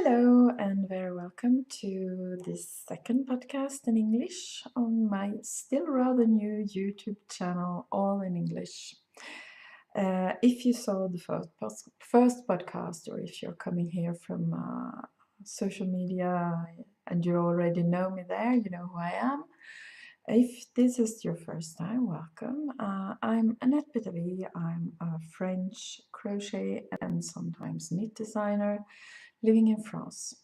Hello and very welcome to this second podcast in English on my still rather new YouTube channel, all in English. If you saw the first podcast, or if you're coming here from social media and you already know me there, you know who I am. If this is your first time, welcome. I'm Annette Petavy. I'm a French crochet and sometimes knit designer living in France.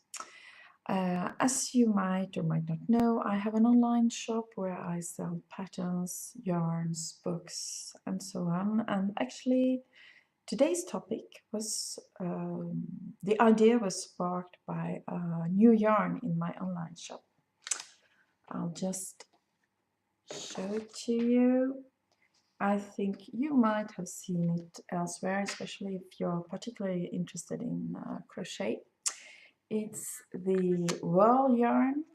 As you might or might not know, I have an online shop where I sell patterns, yarns, books, and so on. And actually, today's topic was the idea was sparked by a new yarn in my online shop. I'll just show it to you. I think you might have seen it elsewhere, especially if you're particularly interested in crochet. It's the wool yarn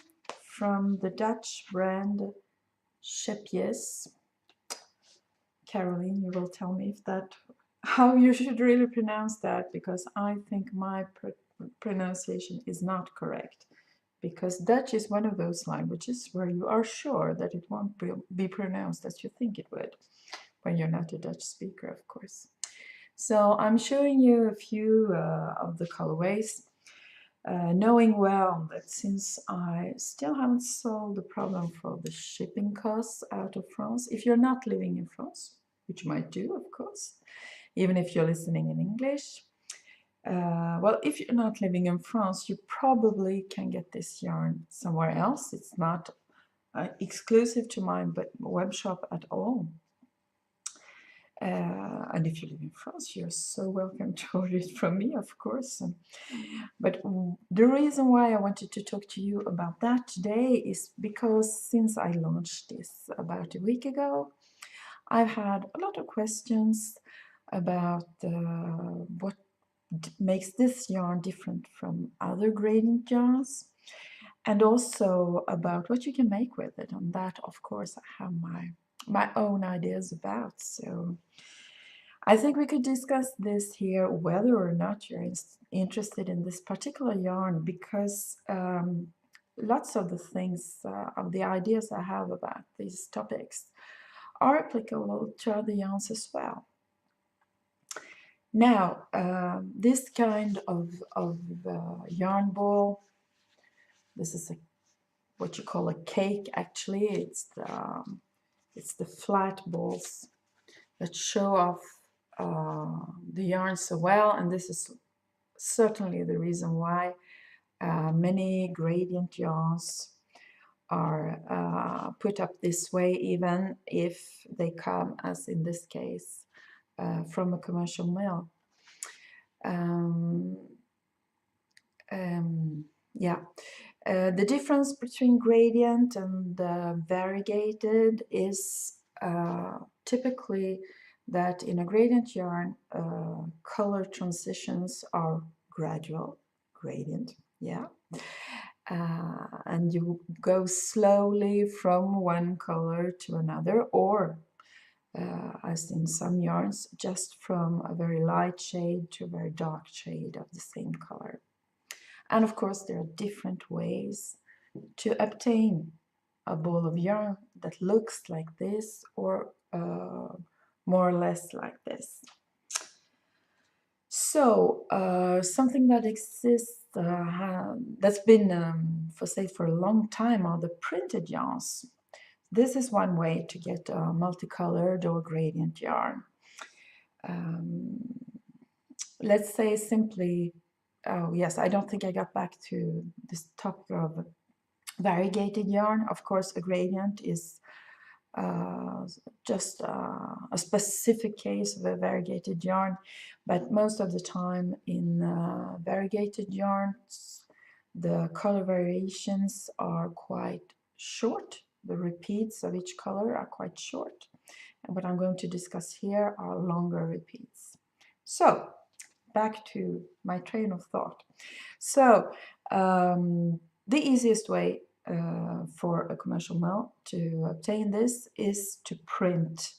from the Dutch brand Scheepjes. Caroline, you will tell me if that how you should really pronounce that, because I think my pronunciation is not correct. Because Dutch is one of those languages where you are sure that it won't be pronounced as you think it would, when you're not a Dutch speaker, of course. So I'm showing you a few of the colorways. Knowing well that since I still haven't solved the problem for the shipping costs out of France, if you're not living in France, which you might do, of course, even if you're listening in English, well, if you're not living in France, you probably can get this yarn somewhere else. It's not exclusive to my web shop at all. And if you live in France, you're so welcome to order it from me, of course. But the reason why I wanted to talk to you about that today is because since I launched this about a week ago, I've had a lot of questions about what makes this yarn different from other gradient yarns, and also about what you can make with it. And that, of course, I have my own ideas about. So I think we could discuss this here, whether or not you're interested in this particular yarn, because lots of the things, of the ideas I have about these topics are applicable to other yarns as well. Now, this kind of yarn ball, this is what you call a cake. Actually, it's the flat balls that show off the yarn so well, and this is certainly the reason why many gradient yarns are put up this way, even if they come, as in this case, from a commercial mill. Yeah. The difference between gradient and variegated is typically that in a gradient yarn, color transitions are gradual, gradient, yeah. And you go slowly from one color to another, or as in some yarns, just from a very light shade to a very dark shade of the same color. And of course, there are different ways to obtain a ball of yarn that looks like this, or more or less like this. So something that exists, that's been for sale for a long time, are the printed yarns. This is one way to get a multicolored or gradient yarn. Let's say simply, oh yes, I don't think I got back to this topic of variegated yarn. Of course, a gradient is just a specific case of a variegated yarn, but most of the time in variegated yarns, the color variations are quite short. The repeats of each color are quite short, and what I'm going to discuss here are longer repeats. So back to my train of thought. So the easiest way for a commercial mill to obtain this is to print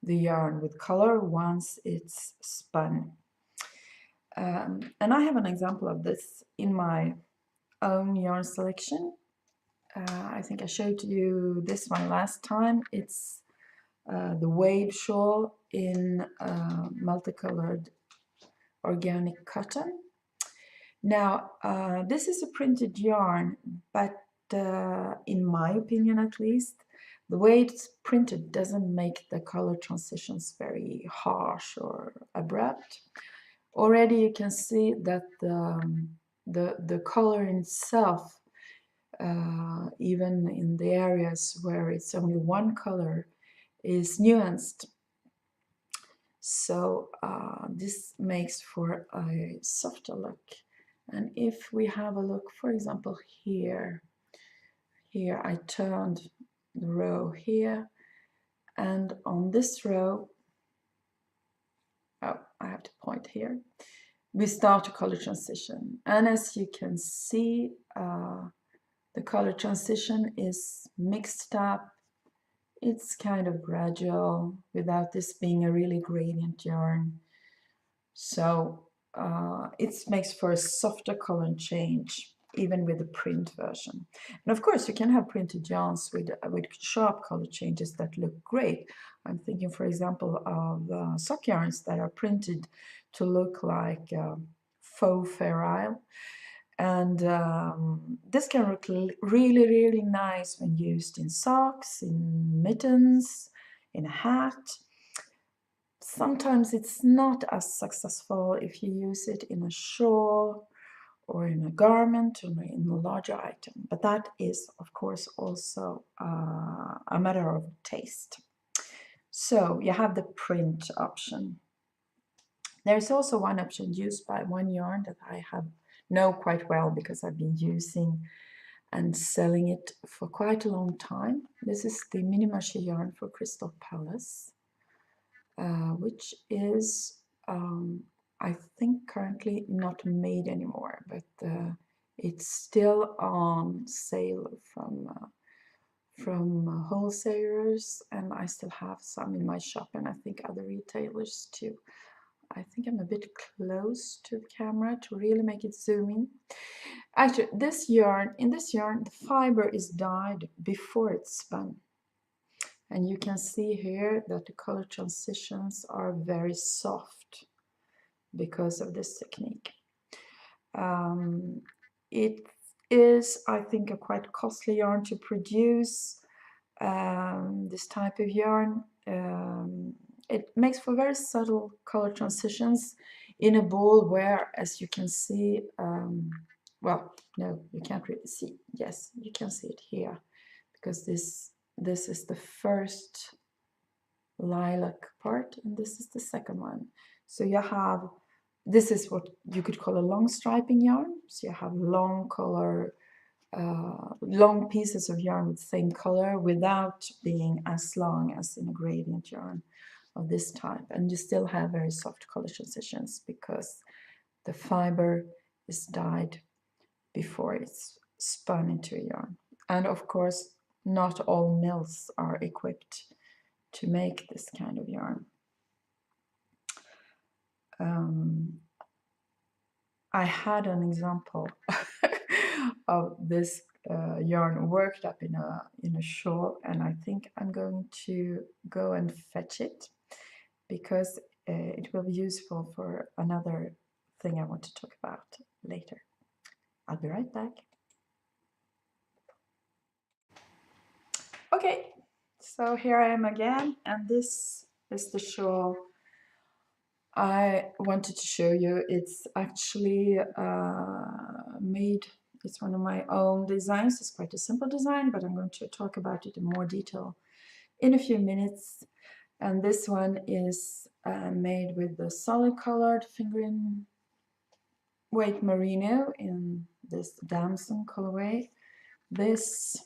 the yarn with color once it's spun. And I have an example of this in my own yarn selection. I think I showed you this one last time. It's the wave shawl in multicolored organic cotton. Now, this is a printed yarn, but in my opinion at least, the way it's printed doesn't make the color transitions very harsh or abrupt. Already you can see that the color in itself, even in the areas where it's only one color, is nuanced. So this makes for a softer look. And if we have a look, for example, here I turned the row here, and on this row, oh, I have to point here, we start a color transition. And as you can see, the color transition is mixed up. It's kind of gradual without this being a really gradient yarn. So it makes for a softer color change, even with the print version. And of course, you can have printed yarns with sharp color changes that look great. I'm thinking, for example, of sock yarns that are printed to look like faux ferile. And this can look really, really nice when used in socks, in mittens, in a hat. Sometimes it's not as successful if you use it in a shawl or in a garment or in a larger item. But that is, of course, also a matter of taste. So you have the print option. There's also one option used by one yarn that I know quite well because I've been using and selling it for quite a long time. This is the mini maché yarn for Crystal Palace, which is I think currently not made anymore, but it's still on sale from wholesalers, and I still have some in my shop, and I think other retailers too. I think I'm a bit close to the camera to really make it zoom in. Actually, in this yarn, the fiber is dyed before it's spun. And you can see here that the color transitions are very soft because of this technique. It is, I think, a quite costly yarn to produce. This type of yarn. It makes for very subtle color transitions in a ball where, as you can see, well, no, you can't really see. Yes, you can see it here, because this is the first lilac part, and this is the second one. So you have, this is what you could call a long striping yarn. So you have long color, long pieces of yarn with the same color without being as long as in a gradient yarn of this type, and you still have very soft color transitions because the fiber is dyed before it's spun into a yarn. And of course, not all mills are equipped to make this kind of yarn. I had an example of this yarn worked up in a shawl, and I think I'm going to go and fetch it because it will be useful for another thing I want to talk about later. I'll be right back. Okay, so here I am again, and this is the shawl I wanted to show you. It's actually made, it's one of my own designs. It's quite a simple design, but I'm going to talk about it in more detail in a few minutes. And this one is made with the solid colored fingering weight merino in this damson colorway. This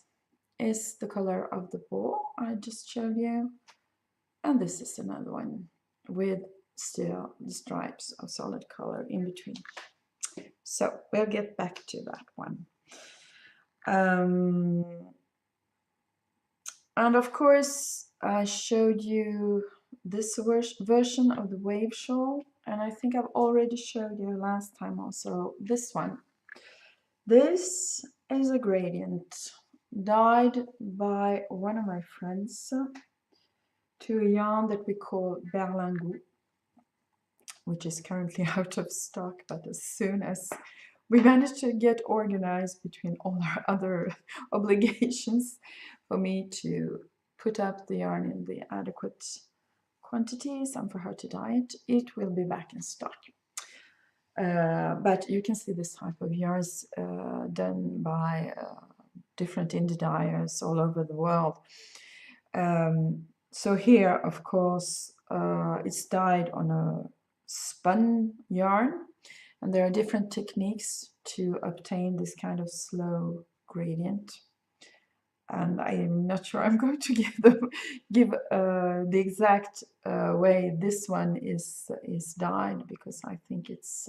is the color of the ball I just showed you, and this is another one with still the stripes of solid color in between. So we'll get back to that one. And of course I showed you this version of the wave shawl and I think I've already showed you last time also this one. This is a gradient dyed by one of my friends to a yarn that we call berlingot, which is currently out of stock, but as soon as we managed to get organized between all our other obligations for me to put up the yarn in the adequate quantities and for her to dye it, it will be back in stock. But you can see this type of yarns done by different indie dyers all over the world. So here, of course, it's dyed on a spun yarn, and there are different techniques to obtain this kind of slow gradient. And I'm not sure I'm going to give the exact way this one is dyed, because I think it's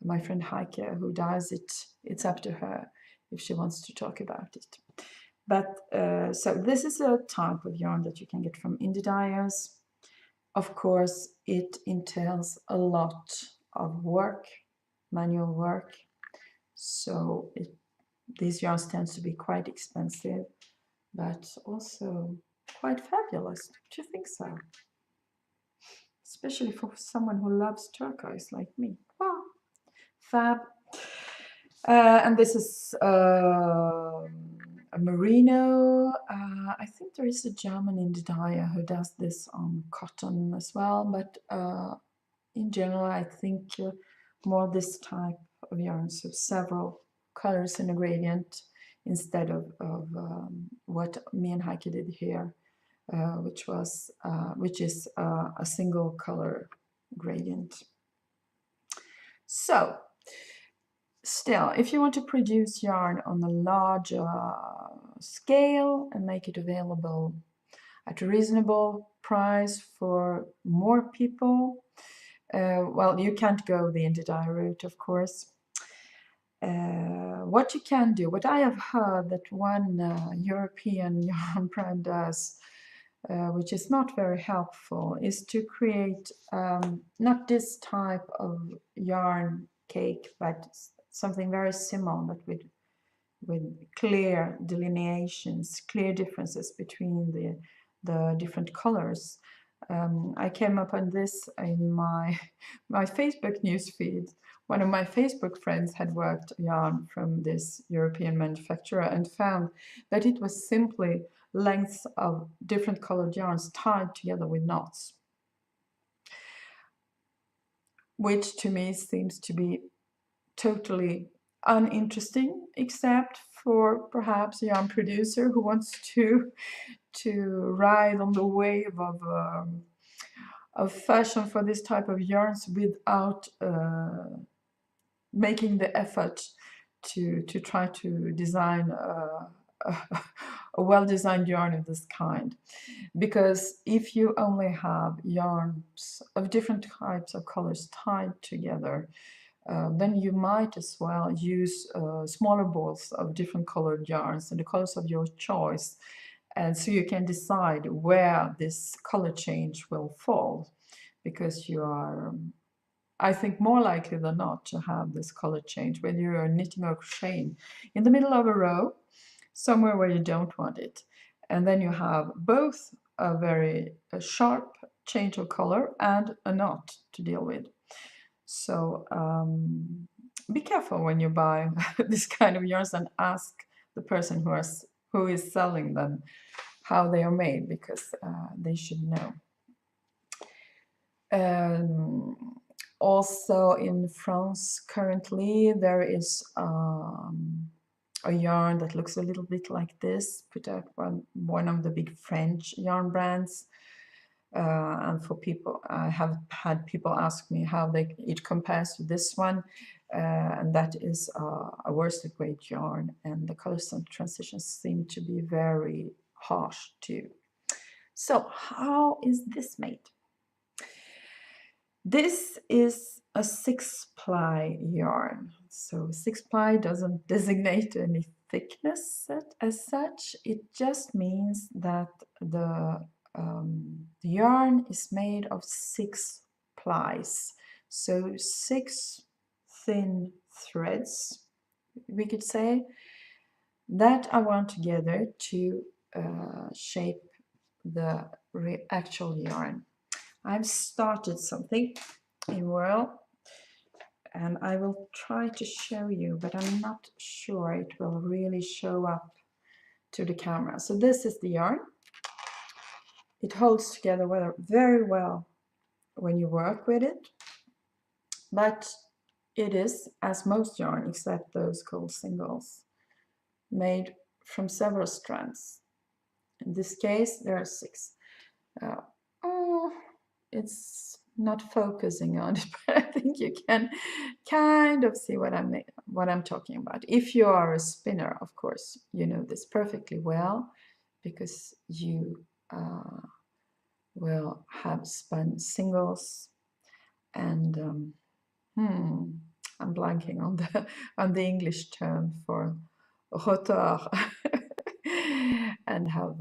my friend Heike who dyes it. It's up to her if she wants to talk about it. But so this is a type of yarn that you can get from indie dyers. Of course, it entails a lot of work, manual work. So these yarns tend to be quite expensive, but also quite fabulous. Don't you think so? Especially for someone who loves turquoise like me. Wow, fab. And this is a merino. I think there is a German indie dyer who does this on cotton as well, but in general, I think more this type of yarns of several colors in a gradient instead of what me and Heike did here, which is a single color gradient. So still, if you want to produce yarn on a larger scale and make it available at a reasonable price for more people, well, you can't go the indie dye route, of course. What you can do, what I have heard that one European yarn brand does, which is not very helpful, is to create not this type of yarn cake, but something very similar, but with clear delineations, clear differences between the different colors. I came up on this in my Facebook newsfeed. One of my Facebook friends had worked yarn from this European manufacturer and found that it was simply lengths of different colored yarns tied together with knots, which to me seems to be totally uninteresting, except for perhaps a yarn producer who wants to ride on the wave of fashion for this type of yarns without making the effort to try to design a well-designed yarn of this kind. Because if you only have yarns of different types of colors tied together, then you might as well use smaller balls of different colored yarns and the colors of your choice, and so you can decide where this color change will fall, because you are, I think, more likely than not to have this color change when you're knitting or crocheting in the middle of a row, somewhere where you don't want it. And then you have both a very sharp change of color and a knot to deal with. So be careful when you buy this kind of yarns and ask the person who is selling them how they are made, because they should know. Also in France currently there is a yarn that looks a little bit like this, put out by one of the big French yarn brands. And for people, I have had people ask me how it compares to this one, and that is a worsted weight yarn, and the colors and transitions seem to be very harsh too. So how is this made? This is a 6-ply yarn. So 6-ply doesn't designate any thickness as such. It just means that the yarn is made of 6 plies. So 6 thin threads, we could say, that I want together to shape the actual yarn. I've started something in Whirl, and I will try to show you, but I'm not sure it will really show up to the camera. So this is the yarn. It holds together very well when you work with it, but it is, as most yarn except those called singles, made from several strands. In this case there are 6. Oh, it's not focusing on it, but I think you can kind of see what I'm talking about. If you are a spinner, of course, you know this perfectly well, because you will have spun singles, and I'm blanking on the English term for rotor, and have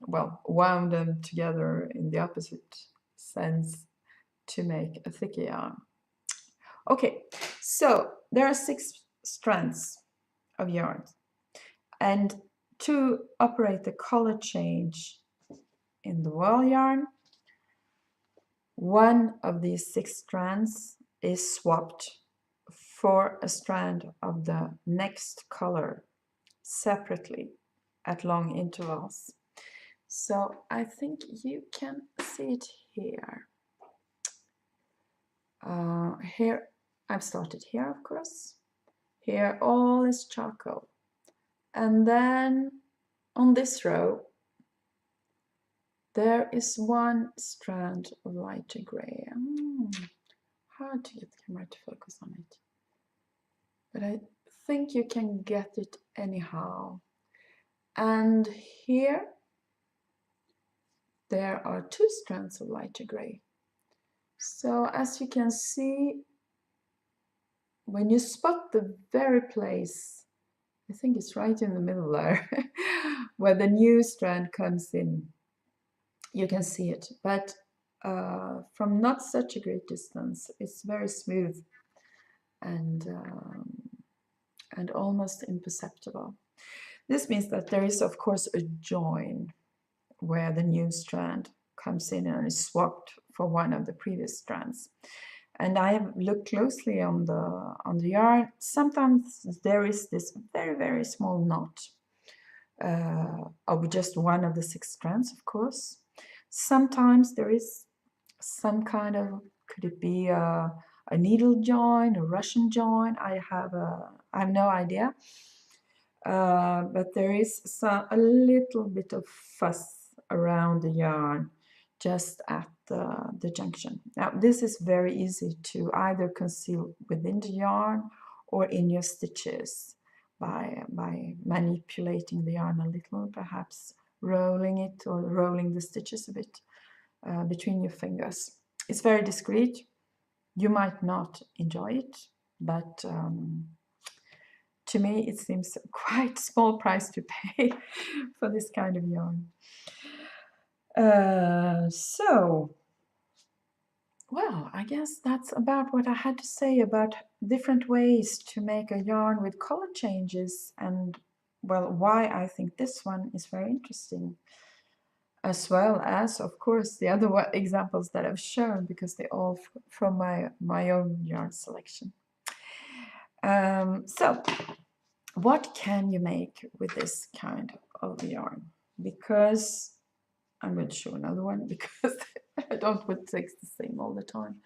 well, wound them together in the opposite sense to make a thicker yarn. Okay, so there are 6 strands of yarn, and to operate the color change in the whirl yarn, one of these 6 strands is swapped for a strand of the next color separately at long intervals. So I think you can see it here. Here I've started here, of course. Here all is charcoal, and then on this row there is one strand of lighter gray. Hard to get the camera to focus on it, but I think you can get it anyhow. And here there are 2 strands of lighter gray. So as you can see, when you spot the very place, I think it's right in the middle there, where the new strand comes in, you can see it. But from not such a great distance, it's very smooth and almost imperceptible. This means that there is, of course, a join where the new strand comes in and is swapped for one of the previous strands. And I have looked closely on the yarn. Sometimes there is this very, very small knot of just one of the 6 strands, of course. Sometimes there is some kind of, could it be a needle join, a Russian join? I have no idea. But there is a little bit of fuss around the yarn just at the junction. Now this is very easy to either conceal within the yarn or in your stitches by manipulating the yarn a little, perhaps rolling it or rolling the stitches a bit between your fingers. It's very discreet. You might not enjoy it, but to me it seems quite small price to pay for this kind of yarn. So, well, I guess that's about what I had to say about different ways to make a yarn with color changes, and, well, why I think this one is very interesting, as well as, of course, the other examples that I've shown, because they're all from my own yarn selection. So, what can you make with this kind of yarn? Because I'm going to show another one, because I don't want to take the same all the time.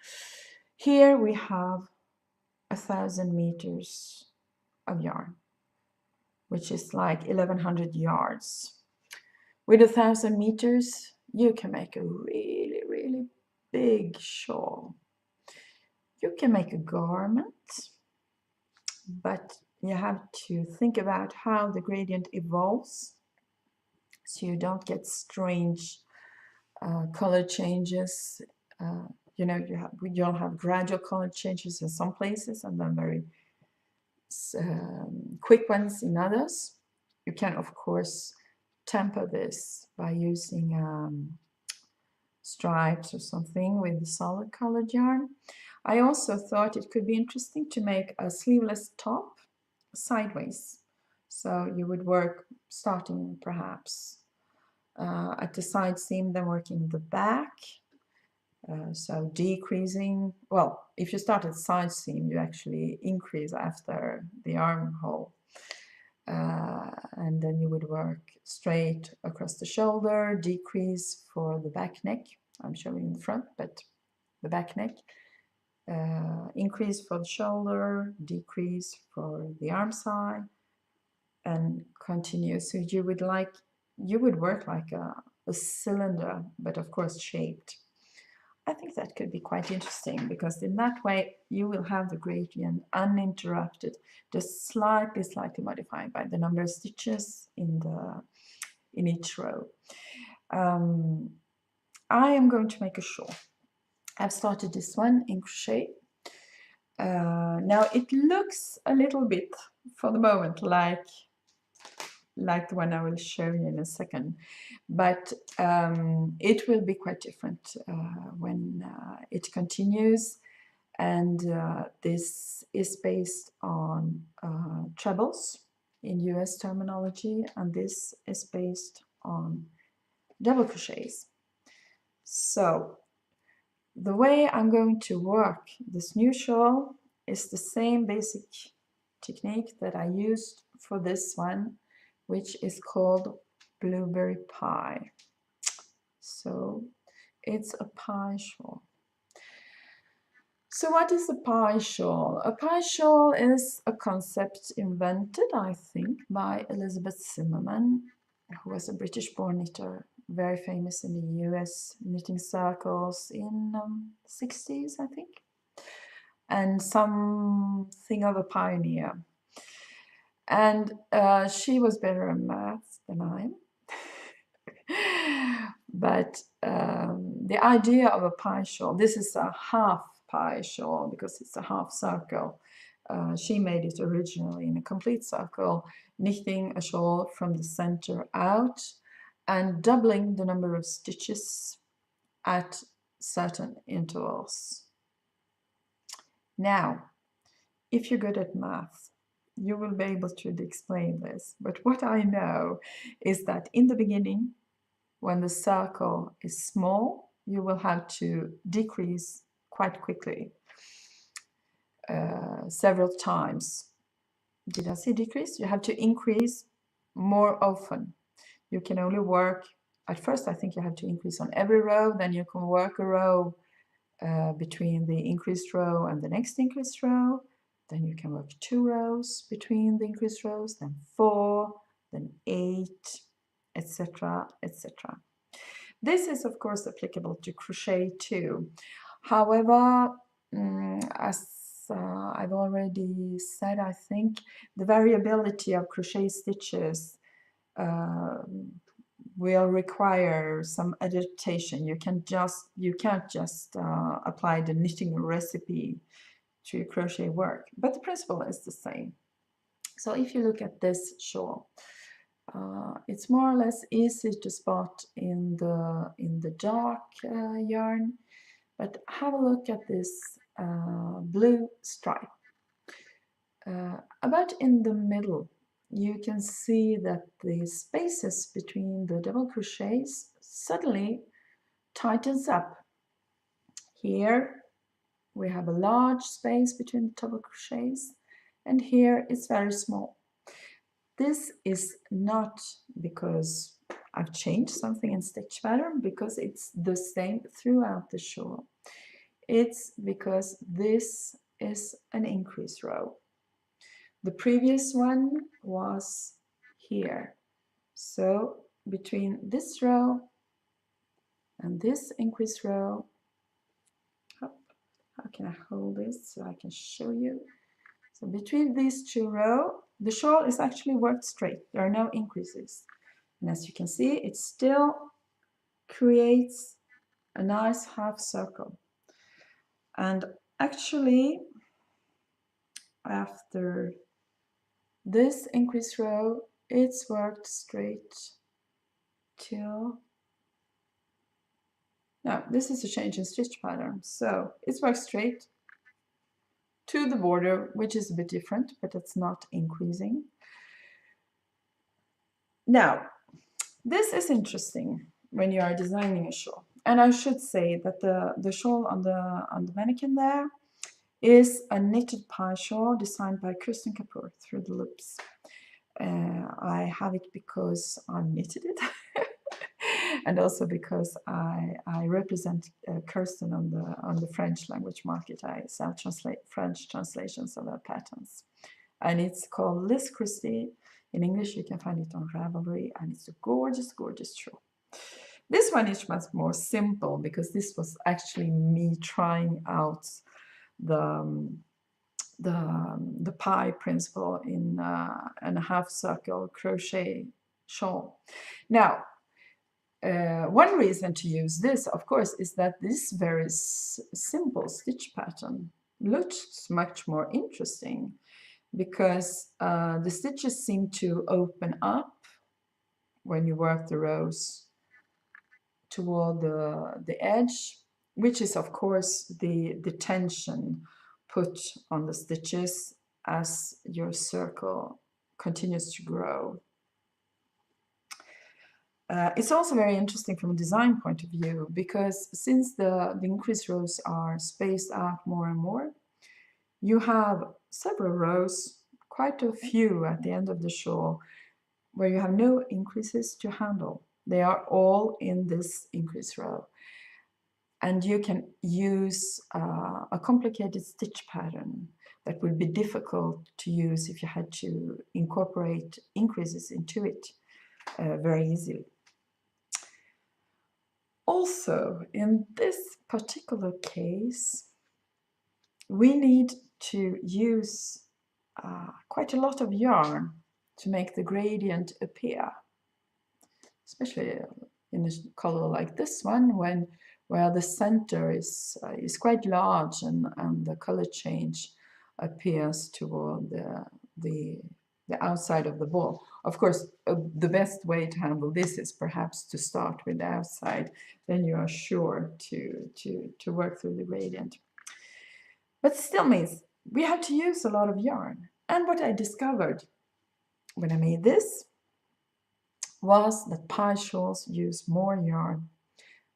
Here we have 1,000 meters of yarn, which is like 1,100 yards. With 1,000 meters, you can make a really, really big shawl. You can make a garment, but you have to think about how the gradient evolves, so you don't get strange color changes. You know, you'll have gradual color changes in some places and then very quick ones in others. You can, of course, temper this by using stripes or something with solid colored yarn. I also thought it could be interesting to make a sleeveless top sideways. So you would work starting perhaps at the side seam, then working the back. So decreasing, well, if you start at side seam, you actually increase after the armhole. And then you would work straight across the shoulder, decrease for the back neck. I'm showing the front, but the back neck. Increase for the shoulder, decrease for the arm side, and continue. So you would work like a cylinder, but of course shaped. I think that could be quite interesting, because in that way you will have the gradient uninterrupted, just slightly modified by the number of stitches in each row. I am going to make a shawl. I've started this one in crochet. Now it looks a little bit, for the moment, like the one I will show you in a second, but it will be quite different when it continues. And this is based on trebles in US terminology, and this is based on double crochets. So the way I'm going to work this new shawl is the same basic technique that I used for this one, which is called blueberry pie. So it's a pie shawl. So what is a pie shawl? A pie shawl is a concept invented, I think, by Elizabeth Zimmerman, who was a British-born knitter, very famous in the US knitting circles in the 60s, I think, and something of a pioneer. And she was better at maths than I am. But the idea of a pie shawl, this is a half pie shawl because it's a half circle. She made it originally in a complete circle, knitting a shawl from the center out and doubling the number of stitches at certain intervals. Now, if you're good at math, you will be able to explain this. But what I know is that in the beginning, when the circle is small, you will have to decrease quite quickly, several times. Did I say decrease? You have to increase more often. You can only work, at first I think you have to increase on every row, then you can work a row between the increased row and the next increased row. Then you can work 2 rows between the increased rows, then 4, then 8, etc., etc. This is of course applicable to crochet too. However, as I've already said, I think the variability of crochet stitches will require some adaptation. You can't just apply the knitting recipe to your crochet work, but the principle is the same. So if you look at this shawl, it's more or less easy to spot in the dark yarn, but have a look at this blue stripe. About in the middle, you can see that the spaces between the double crochets suddenly tightens up. Here we have a large space between the double crochets, and here it's very small. This is not because I've changed something in stitch pattern, because it's the same throughout the shawl. It's because this is an increase row. The previous one was here. So between this row and this increase row, how can I hold this so I can show you? So between these 2 rows, the shawl is actually worked straight. There are no increases. And as you can see, it still creates a nice half circle. And actually, after this increase row, it's worked straight till... Now, this is a change in stitch pattern. So it's worked straight to the border, which is a bit different, but it's not increasing. Now, this is interesting when you are designing a shawl. And I should say that the shawl on the mannequin there is a knitted pi-shawl designed by Kirsten Kapoor through the loops. I have it because I knitted it, and also because I represent Kirsten on the French language market. I sell French translations of her patterns, and it's called Liz Christie. In English, you can find it on Ravelry, and it's a gorgeous, gorgeous shawl. This one is much more simple because this was actually me trying out the pi principle in a half circle crochet shawl. Now, one reason to use this, of course, is that this very simple stitch pattern looks much more interesting because the stitches seem to open up when you work the rows toward the edge, which is of course the tension put on the stitches as your circle continues to grow. It's also very interesting from a design point of view because since the increased rows are spaced out more and more, you have several rows, quite a few at the end of the shawl, where you have no increases to handle. They are all in this increase row. And you can use a complicated stitch pattern that would be difficult to use if you had to incorporate increases into it very easily. Also, in this particular case, we need to use quite a lot of yarn to make the gradient appear, especially in a color like this one, where the center is quite large and the color change appears toward the outside of the ball. Of course, the best way to handle this is perhaps to start with the outside. Then you are sure to work through the gradient. But still means we have to use a lot of yarn. And what I discovered when I made this was that pi shawls use more yarn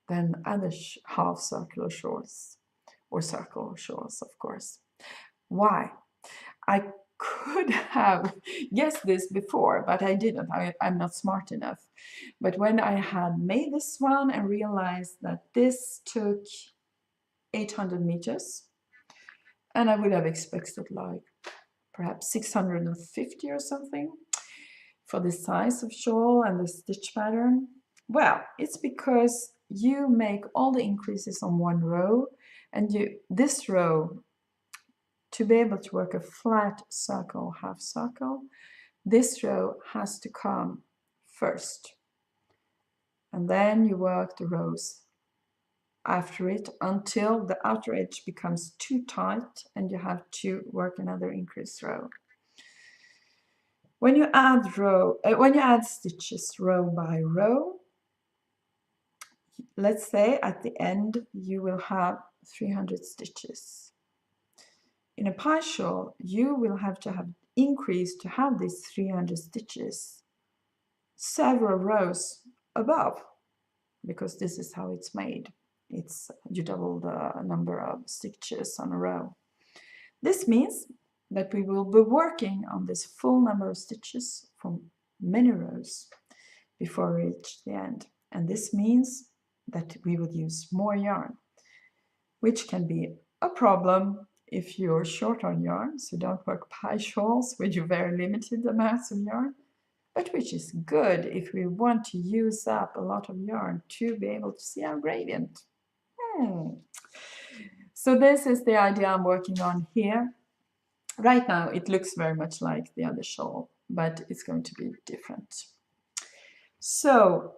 than other half circular shawls, or circle shawls, of course. Why? I could have guessed this before, but I didn't. I'm not smart enough. But when I had made this one and realized that this took 800 meters, and I would have expected like perhaps 650 or something for the size of shawl and the stitch pattern. Well, it's because you make all the increases on one row, and this row, to be able to work a flat circle, half circle, this row has to come first. And then you work the rows after it until the outer edge becomes too tight and you have to work another increase row. When you add stitches row by row, let's say at the end you will have 300 stitches. In a pi shawl, you will have to have increased to have these 300 stitches several rows above, because this is how it's made. You double the number of stitches on a row. This means that we will be working on this full number of stitches from many rows before we reach the end. And this means that we will use more yarn, which can be a problem if you're short on yarn, so don't work pi shawls with your very limited amounts of yarn, but which is good if we want to use up a lot of yarn to be able to see our gradient. So this is the idea I'm working on here. Right now it looks very much like the other shawl, but it's going to be different. So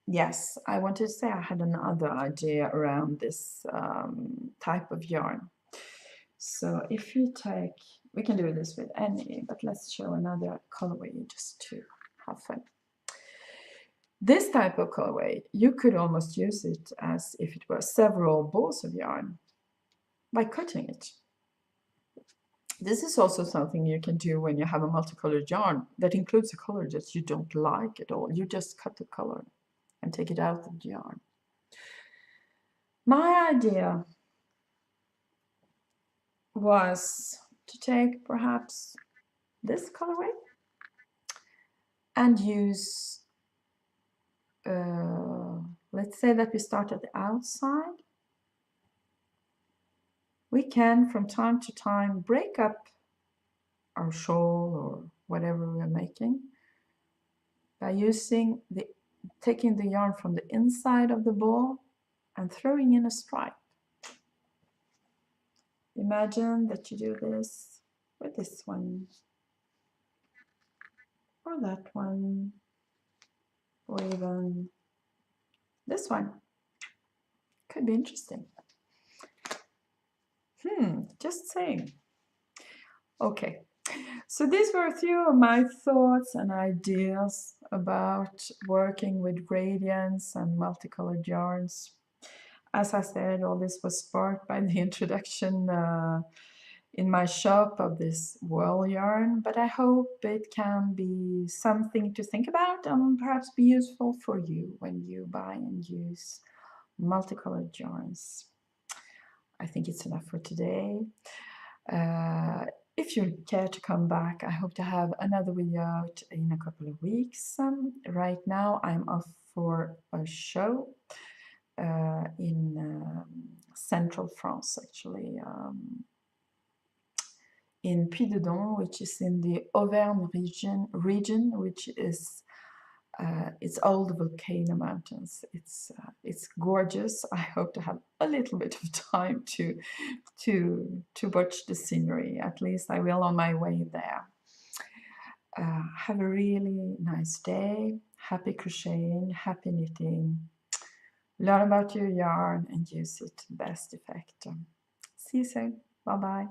yes, I wanted to say I had another idea around this type of yarn. So if you take, we can do this with any, but let's show another colorway just to have fun. This type of colorway, you could almost use it as if it were several balls of yarn. by cutting it. This is also something you can do when you have a multicolored yarn that includes a color that you don't like at all. You just cut the color and take it out of the yarn. My idea was to take perhaps this colorway and use, let's say that we start at the outside. We can from time to time break up our shawl or whatever we're making by taking the yarn from the inside of the ball and throwing in a stripe. Imagine that you do this with this one, or that one, or even this one. Could be interesting. Just saying. Okay, so these were a few of my thoughts and ideas about working with gradients and multicolored yarns. As I said, all this was sparked by the introduction in my shop of this wool yarn, but I hope it can be something to think about and perhaps be useful for you when you buy and use multicolored yarns. I think it's enough for today. If you care to come back, I hope to have another video out in a couple of weeks. Right now I'm off for a show in central France, actually, in Puy-de-Dôme, which is in the Auvergne region, which is it's all the volcano mountains. It's gorgeous. I hope to have a little bit of time to watch the scenery. At least I will on my way there. Have a really nice day. Happy crocheting, happy knitting. Learn about your yarn and use it to best effect. See you soon. Bye bye.